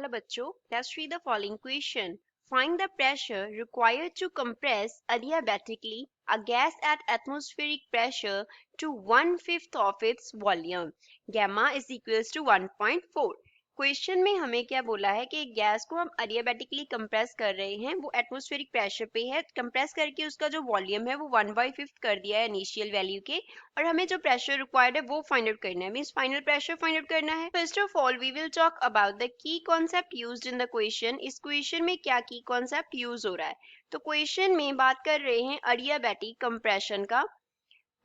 Hello bachcho, let's read the following question. Find the pressure required to compress adiabatically a gas at atmospheric pressure to 1/5 of its volume. Gamma is equals to 1.4. Question में हमें क्या बोला है कि एक gas को हम अडियाबैटिकली compress कर रहे हैं, वो एटमॉस्फेरिक प्रेशर पे है, कंप्रेस करके उसका जो वॉल्यूम है वो 1/5 कर दिया है इनिशियल वैल्यू के, और हमें जो प्रेशर रिक्वायर्ड है वो फाइंड आउट करना है, means final pressure find out करना है। First of all we will talk about the key concept used in the question. इस क्वेश्चन में क्या की कॉन्सेप्ट यूज हो रहा है, तो क्वेश्चन में बात कर रहे हैं अडियाबैटिक कंप्रेशन का।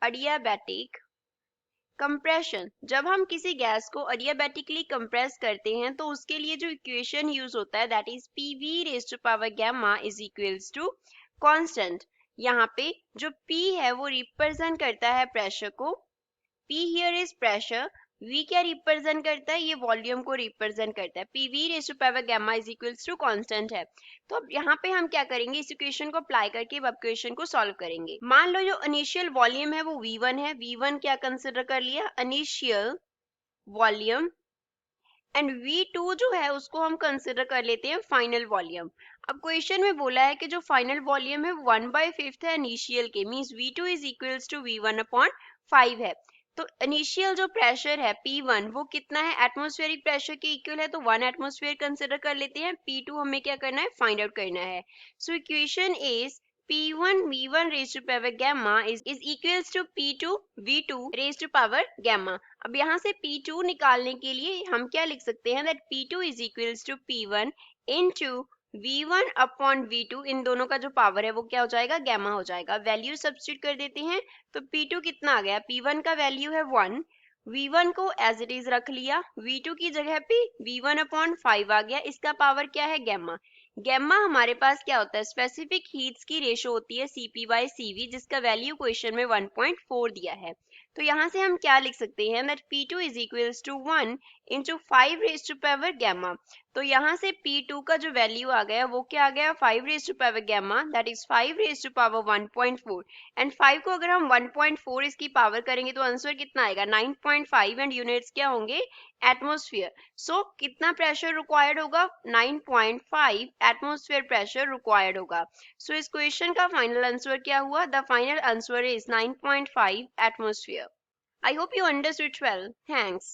अडियाबैटिक कंप्रेशन, जब हम किसी गैस को अडियाबैटिकली कंप्रेस करते हैं तो उसके लिए जो इक्वेशन यूज होता है that is PV raise to power gamma is equals to constant. यहाँ पे जो P है वो रिप्रेजेंट करता है प्रेशर को, P here is pressure, V क्या रिप्रेजेंट करता है, ये वॉल्यूम को रिप्रेजेंट करता है। PV raise to power gamma is equals to constant है। तो अब यहाँ पे हम क्या करेंगे, इस इक्वेशन को अप्लाई करके अब इक्वेशन को सॉल्व करेंगे। मान लो जो इनिशियल वॉल्यूम है वो V1 है, V1 क्या कंसिडर कर लिया, इनिशियल वॉल्यूम, एंड V2 जो है उसको हम कंसिडर कर लेते हैं फाइनल वॉल्यूम। अब क्वेश्चन में बोला है कि जो फाइनल वॉल्यूम है 1/5 है इनिशियल के, means V2 is equals to V1/5 है। तो इनिशियल जो प्रेशर है P1 वो कितना है, एटमॉस्फेरिक प्रेशर के इक्वल है, तो 1 एटमॉस्फेयर कंसिडर कर लेते हैं। P2 हमें क्या करना है, फाइंड आउट करना है। So equation is P1 V1 raised to power gamma is equals to P2 V2 raised to power gamma। अब यहाँ से P2 निकालने के लिए हम क्या लिख सकते हैं, that P2 is equals to P1 into V1 upon V2, इन दोनों का जो पावर है वो क्या हो जाएगा, गैमा हो जाएगा। वैल्यू सब्स्टिट्यूट कर देते हैं तो P2 कितना आ गया, P1 का वैल्यू है 1, V1 को एज इट इज रख लिया, V2 की जगह पे V1/5 आ गया, इसका पावर क्या है, गैमा। गैमा हमारे पास क्या होता है, स्पेसिफिक हीट्स की रेशो होती है CP/CV, जिसका वैल्यू क्वेश्चन में 1.4 दिया है। तो यहाँ से हम क्या लिख सकते हैं, that P2 is equals to 1 into 5 raise to power gamma. तो यहाँ से P2 का जो वैल्यू आ गया वो क्या आ गया, 5 raise to power gamma, that is 5 raise to power 1.4, and 5 को अगर हम 1.4 इसकी पावर करेंगे तो आंसर कितना आएगा, 9.5, एंड यूनिट्स क्या होंगे, एटमॉस्फेयर। सो कितना प्रेशर रिक्वायर्ड होगा, 9.5 एटमॉस्फेयर प्रेशर रिक्वायर्ड होगा। सो इस क्वेश्चन का फाइनल आंसर क्या हुआ, the final answer is 9.5 atmosphere. I hope you understood well. Thanks.